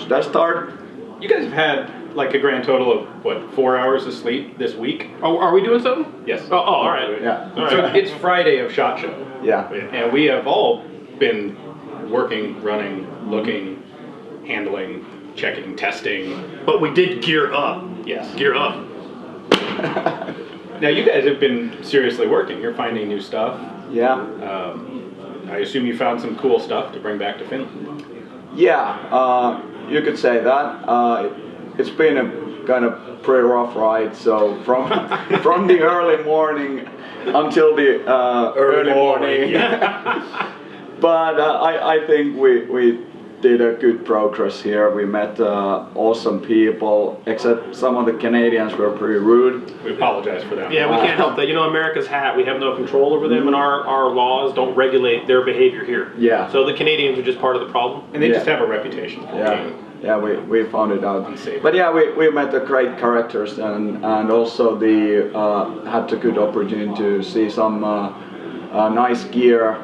Should I start? You guys have had like a grand total of what, 4 hours of sleep this week? Oh, are we doing something? Yes. Oh, all right. Yeah. All So right. it's Friday of SHOT Show. Yeah. And we have all been working, running, looking, handling, checking, testing. But we did gear up. Yes. Gear up. Now you guys have been seriously working. You're finding new stuff. Yeah. I assume you found some cool stuff to bring back to Finland. Yeah, you could say that. It's been a kind of pretty rough ride. So from from the early morning until the early morning. But I think we did a good progress here. We met awesome people, except some of the Canadians were pretty rude. We apologize for that. Yeah, we can't help that. You know, America's hat. We have no control over them, and our laws don't regulate their behavior here. Yeah. So the Canadians are just part of the problem. And they just Yeah. have a reputation for Yeah, being yeah, we found it out. unsafe. But yeah, we met the great characters and also the had a good opportunity to see some nice gear.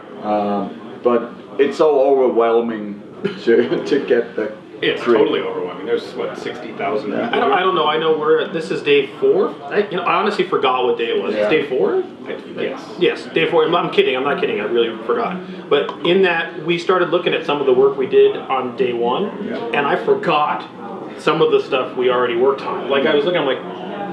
But it's so overwhelming to get the It's trip. totally overwhelming. There's what, 60,000 people? I don't know. I know this is day 4. I honestly forgot what day it was. Yeah. It's day 4. Yes. Yes, day 4. I'm kidding. I'm not kidding. I really forgot. But in that, we started looking at some of the work we did on day 1, and I forgot some of the stuff we already worked on. Like I was looking, I'm like,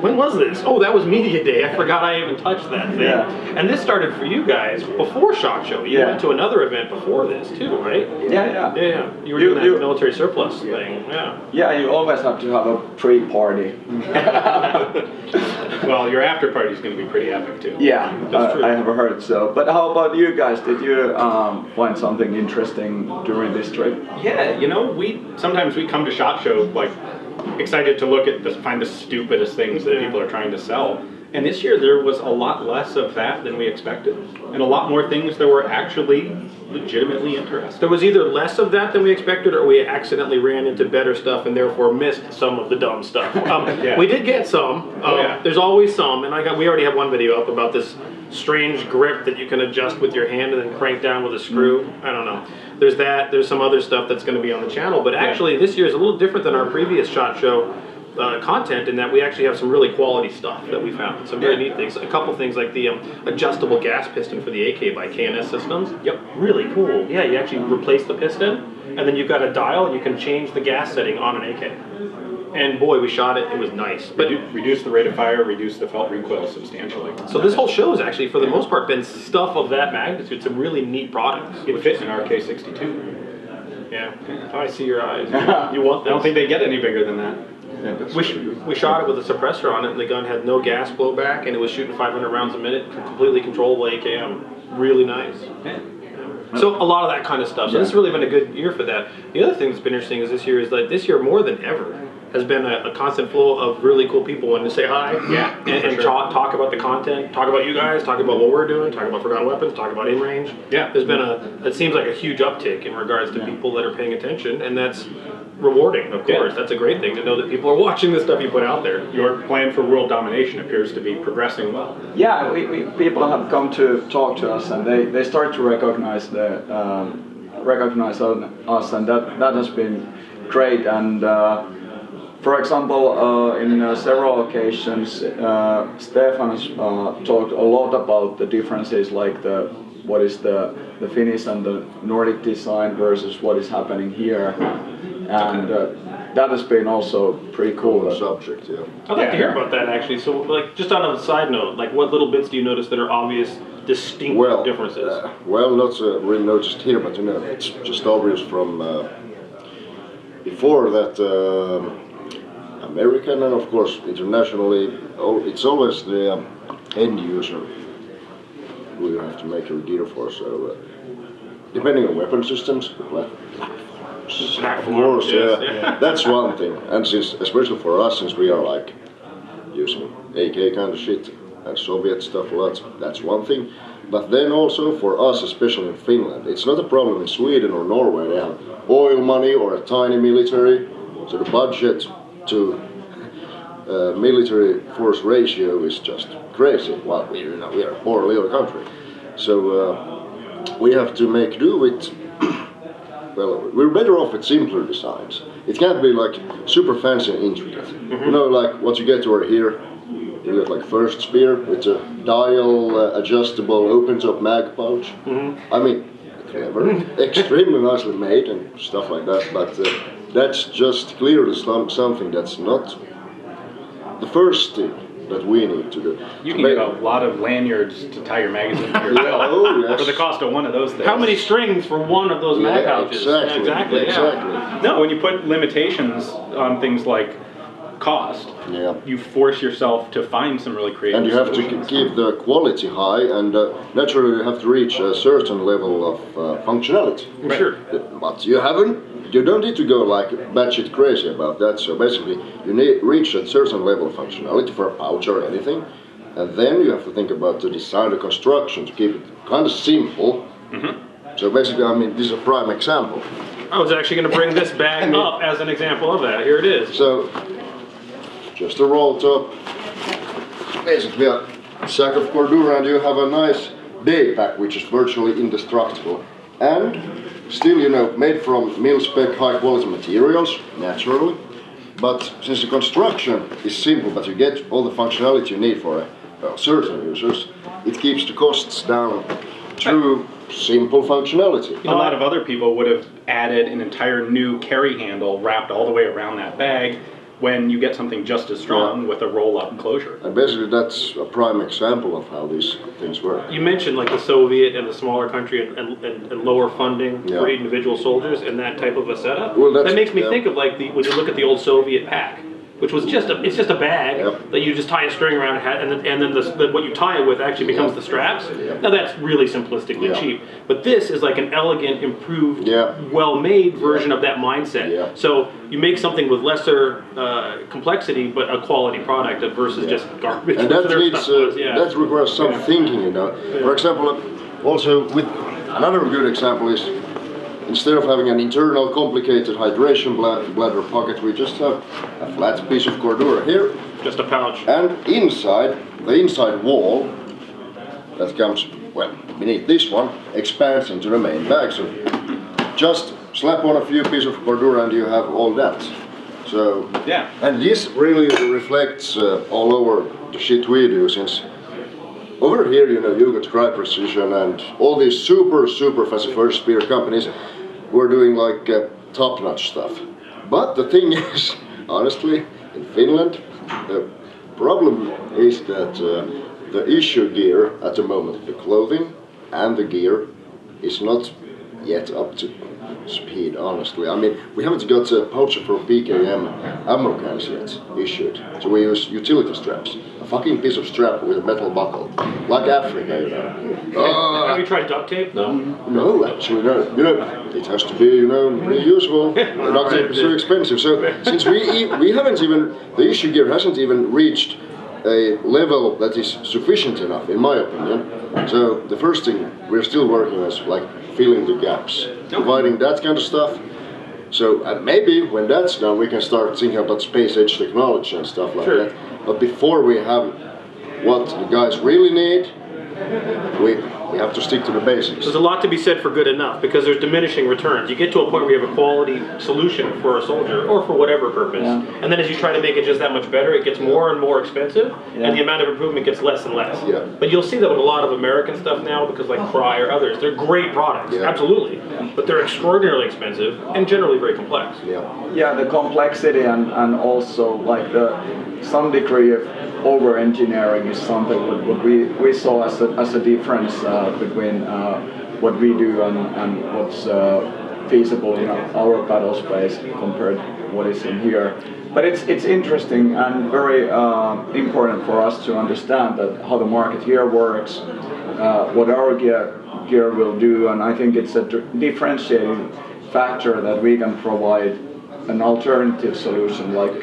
when was this? Oh, that was media day. I forgot I even touched that thing. Yeah. And this started for you guys before SHOT Show. You Yeah. went to another event before this too, right? Yeah. Yeah. You were doing that military surplus thing. Yeah. Yeah, you always have to have a pre-party. Well, your after party is going to be pretty epic too. Yeah, That's true. I have heard so. But how about you guys? Did you find something interesting during this trip? Yeah, you know, sometimes we come to SHOT Show like excited to look at find the stupidest things that people are trying to sell. And this year there was a lot less of that than we expected, and a lot more things that were actually legitimately interesting. There was either less of that than we expected, or we accidentally ran into better stuff and therefore missed some of the dumb stuff. Yeah. We did get some. Yeah. There's always some, and we already have one video up about this strange grip that you can adjust with your hand and then crank down with a screw. I don't know. There's that. There's some other stuff that's going to be on the channel, but actually this year is a little different than our previous SHOT Show content in that we actually have some really quality stuff that we found. Some very neat things. A couple things like the adjustable gas piston for the AK by KNS Systems. Yep. Really cool. Yeah, you actually replace the piston, and then you've got a dial, and you can change the gas setting on an AK. And boy, we shot it. It was nice. But Reduce the rate of fire, reduce the felt recoil substantially. so this whole show has actually, for the most part, been stuff of that magnitude. Some really neat products. It fits in RK62. Yeah. Oh, I see your eyes. You want I this? don't think they get any bigger than that. We shot it with a suppressor on it, and the gun had no gas blowback, and it was shooting 500 rounds a minute, completely controllable AKM. Really nice. So a lot of that kind of stuff. So this has really been a good year for that. The other thing that's been interesting is this year more than ever has been a constant flow of really cool people wanting to say hi. Yeah, and sure. talk about the content, talk about you guys, talk about what we're doing, talk about Forgotten Weapons, talk about in range. Yeah. There's been it seems like a huge uptick in regards to people that are paying attention, and that's rewarding, of course. That's a great thing to know that people are watching the stuff you put out there. Your plan for world domination appears to be progressing well. Yeah, people have come to talk to us, and they start to recognize us, and that has been great. And for example, in several occasions, Stefan has talked a lot about the differences, like what is the Finnish and the Nordic design versus what is happening here, and that has been also pretty cool. Subject, yeah. I'd like to hear about that actually. So, like, just on a side note, like, what little bits do you notice that are obvious, distinct differences? Well, not really noticed here, but you know, it's just obvious from before that American and of course internationally, it's always the end user who you have to make a gear for. So, depending on weapon systems, platforms, yeah, that's one thing. And especially for us, since we are like using AK kind of shit and Soviet stuff a lot, that's one thing. But then also for us, especially in Finland, it's not a problem in Sweden or Norway. They have oil money or a tiny military, so the budget to military force ratio is just crazy. Well, we are a poor little country, so we have to make do with well, we're better off with simpler designs. It can't be like super fancy and intricate. You know, like what you get over here, you get like first spear with a dial adjustable open top mag pouch. I mean, clever, extremely nicely made and stuff like that, but that's just clearly something that's not the first thing that we need to do. You can get a lot of lanyards to tie your magazine to your belt Oh, yes. for the cost of one of those things. How many strings for one of those mag pouches? Exactly. Exactly. Exactly. Yeah. No, when you put limitations on things like cost, Yeah. you force yourself to find some really creative And you have to solutions. keep the quality high, and naturally you have to reach a certain level of functionality. Sure. But you don't need to go like batshit crazy about that. So basically, you need reach a certain level of functionality for a pouch or anything, and then you have to think about the design, the construction to keep it kind of simple. So basically, I mean, this is a prime example. I was actually going to bring this bag up as an example of that. Here it is. So just a roll top, basically a sack of Cordura, and you have a nice day pack which is virtually indestructible. And still, you know, made from mil-spec high-quality materials, naturally. But since the construction is simple, but you get all the functionality you need for certain users, it keeps the costs down through simple functionality. A lot of other people would have added an entire new carry handle wrapped all the way around that bag when you get something just as strong with a roll-up closure. And basically, that's a prime example of how these things work. You mentioned like the Soviet and the smaller country and lower funding Yeah. for individual soldiers and that type of a setup. Well, that's- that makes me yeah. think of like when you look at the old Soviet pack, which was just it's just a bag Yep. that you just tie a string around and then what you tie it with actually becomes the straps. Yep. Now that's really simplistically Yeah. cheap, but this is like an elegant, improved, Yeah. well-made version of that mindset. Yeah. So you make something with lesser complexity, but a quality product versus just garbage. And that Their needs, stuff was, yeah. that requires some thinking, you know. For example, also with another good example is instead of having an internal complicated hydration bladder pocket, we just have a flat piece of Cordura here, Just a pouch. and inside the inside wall that comes well beneath this one expands into the main bag. So just slap on a few pieces of Cordura and you have all that. So Yeah. and this really reflects all over the shit we do, since over here, you know, you got Cry Precision and all these super fancy first spear companies who are doing like top-notch stuff. But the thing is, honestly, in Finland, the problem is that the issue gear at the moment, the clothing and the gear, is not yet up to speed, honestly. I mean, we haven't got a pouch for PKM ammo cans yet issued, so we use utility straps. A fucking piece of strap with a metal buckle, like Africa, you know. Have you tried duct tape? No. No, actually, no. You know, it has to be, you know, reusable. Duct tape is so expensive. So since we haven't even, the issue gear hasn't even reached a level that is sufficient enough, in my opinion. So the first thing we're still working on is like filling the gaps, providing that kind of stuff. So maybe when that's done, we can start thinking about space age technology and stuff like Sure. that. But before we have what the guys really need, we have to stick to the basics. There's a lot to be said for good enough because there's diminishing returns. You get to a point where you have a quality solution for a soldier or for whatever purpose, and then as you try to make it just that much better, it gets more and more expensive, and the amount of improvement gets less and less. Yeah. But you'll see that with a lot of American stuff now, because like Cry or others, they're great products, Yeah. absolutely, but they're extraordinarily expensive and generally very complex. Yeah, the complexity and also like some degree of over-engineering is something what we saw as a difference between what we do and what's feasible in our battle space compared to what is in here. But it's interesting and very important for us to understand that how the market here works, what our gear will do, and I think it's a differentiating factor that we can provide an alternative solution like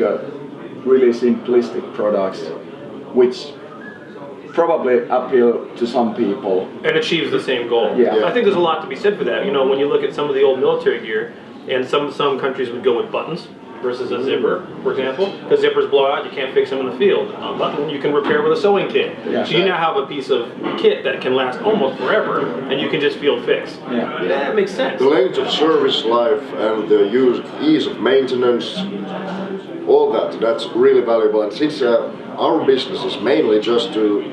really simplistic products which probably appeal to some people. And achieves the same goal. Yeah. I think there's a lot to be said for that. You know, when you look at some of the old military gear, and some countries would go with buttons, versus a zipper, for example. Because zippers blow out, you can't fix them in the field. A button you can repair with a sewing kit. Yeah. So you now have a piece of kit that can last almost forever, and you can just field fix. Yeah. That makes sense. The length of service life and the ease of maintenance, all that's really valuable. And since our business is mainly just to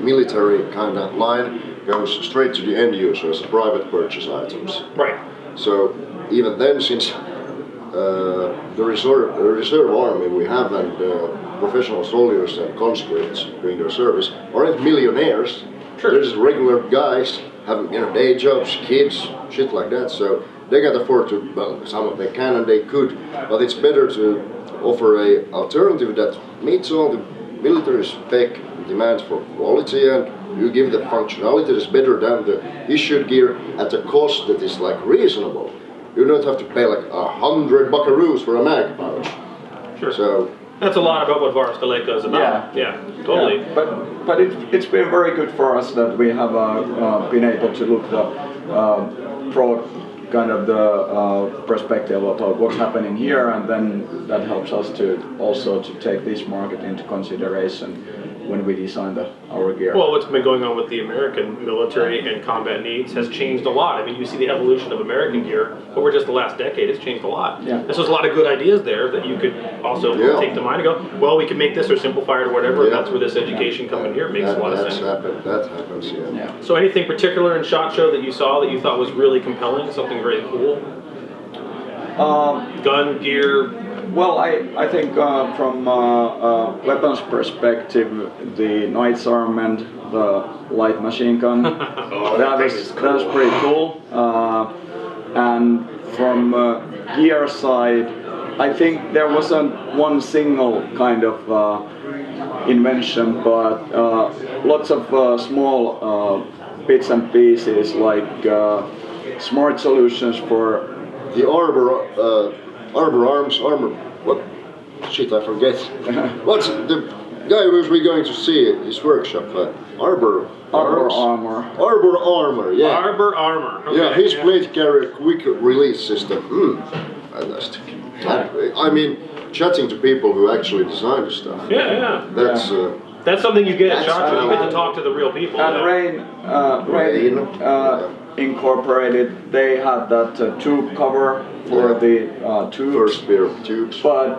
military kind of line, goes straight to the end user as private purchase items. Right. So even then, since the reserve army we have and professional soldiers and conscripts doing their service aren't millionaires. Sure. They're just regular guys having day jobs, kids, shit like that. So they can afford to. Well, some of them can and they could, but it's better to offer a alternative that meets all the military spec demands for quality, and you give the functionality that is better than the issued gear at a cost that is like reasonable. You don't have to pay like 100 buckaroos for a mag pouch. Sure. So That's a lot about what Varas Daleka is about. Yeah, totally. Yeah, but it's been very good for us that we have been able to look the broad kind of the perspective of what's happening here, and then that helps us to also to take this market into consideration when we design our gear. Well, what's been going on with the American military and combat needs has changed a lot. I mean, you see the evolution of American gear over just the last decade. It's changed a lot. Yeah. There's a lot of good ideas there that you could also take to mind and go, well, we can make this or simplify it or whatever. Yeah. That's where this education coming here makes a lot of sense. That happens, yeah. Yeah. So anything particular in SHOT Show that you saw that you thought was really compelling, something very cool? Gun, gear? Well, I think from weapons perspective, the Knight's Armament, the light machine gun, that was pretty cool. And from gear side, I think there wasn't one single kind of invention, but lots of small bits and pieces like smart solutions for The armor, what? Shit, I forget. What's the guy who's we going to see at his workshop? Arbor armor. Arbor Armor, yeah. Arbor Armor. Okay, Yeah, his blade carrier quick release system. Fantastic. I mean, chatting to people who actually design the stuff. Yeah. That's Something you get at That's SHOT Show. You get to cool. talk to the real people. And Rain Incorporated, they had that tube cover for the tubes. first pair of tubes. But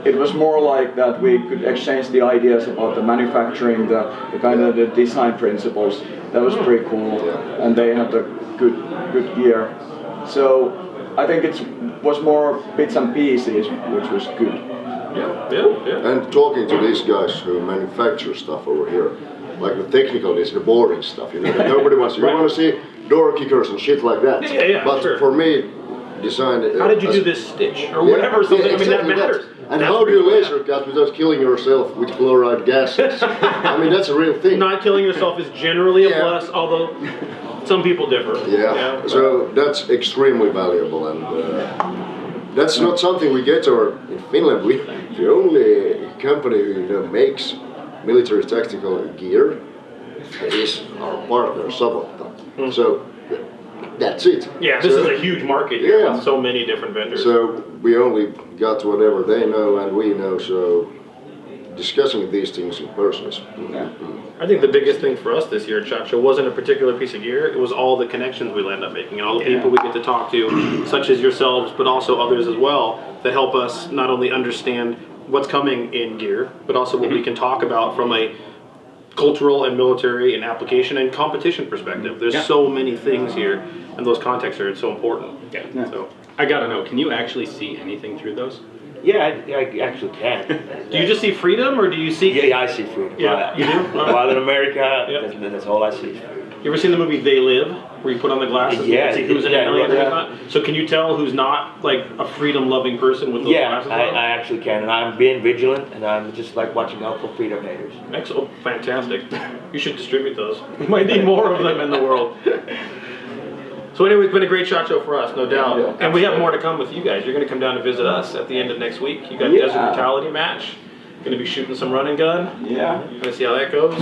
it was more like that we could exchange the ideas about the manufacturing, the kind of the design principles. That was pretty cool, Yeah. and they had the good gear. So I think it was more bits and pieces, which was good. Yeah. And talking to these guys who manufacture stuff over here, like the technical is the boring stuff, that nobody wants. You Right. want to see door kickers and shit like that. Yeah, But sure. for me, design. How did you do this stitch or whatever? Something. I mean, that exactly matters. And That's how do you real. laser cut without killing yourself with chloride gases? I mean, that's a real thing. Not killing yourself is generally a Yeah. plus, although some people differ. Yeah. So that's extremely valuable, and that's not something we get. Or in Finland, we the only company who makes military tactical gear is our partner Savotta. So that's it. Yeah, this So- is a huge market here Yeah. with so many different vendors. So we only got whatever they know and we know. So discussing these things in person is. I think the biggest thing for us this year at SHOT Show wasn't a particular piece of gear, it was all the connections we end up making and all the people we get to talk to, such as yourselves, but also others as well, that help us not only understand what's coming in gear, but also what we can talk about from a cultural and military and application and competition perspective. There's so many things here, and those contexts are so important. Yeah. So, I gotta know, can you actually see anything through those? Yeah, I actually can. do you just see freedom, or do you see? Yeah, I see food. Yeah, you do? While in America, Yep. that's all I see. You ever seen the movie They Live, where you put on the glasses Yeah, and see who's in yeah, it and who's yeah. not? So can you tell who's not like a freedom-loving person with those Yeah, glasses I on? actually can, and I'm being vigilant, and I'm just like watching out for freedom haters. Excellent, fantastic. You should distribute those. We might need more of them in the world. So anyway, it's been a great SHOT Show for us, no doubt. Yeah, And we have more to come with you guys. You're going to come down to visit us at the end of next week. You got Yeah. Desert Brutality match. Going to be shooting some run and gun. Yeah. Going to see how that goes.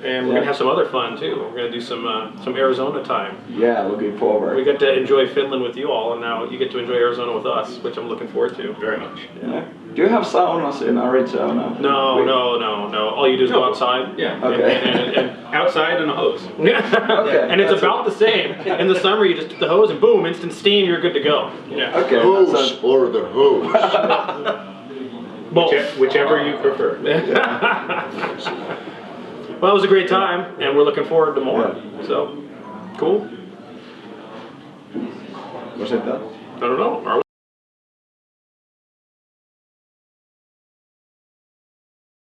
and we're gonna have some other fun too. We're gonna do some Arizona time. Yeah, looking forward. We got to enjoy Finland with you all, and now you get to enjoy Arizona with us, which I'm looking forward to. Very much. Yeah. Do you have saunas in Arizona? No, We- no. All you do is go No. outside. Yeah. Okay. And Outside in a hose. Okay, and it's that's about the same. In the summer, you just put the hose and boom, instant steam, you're good to go. Yeah. Okay. that Hose sounds- or the hose. Both. Whichever you prefer. Well, it was a great time, and we're looking forward to more. So, cool. Was it that? I don't know. Are we?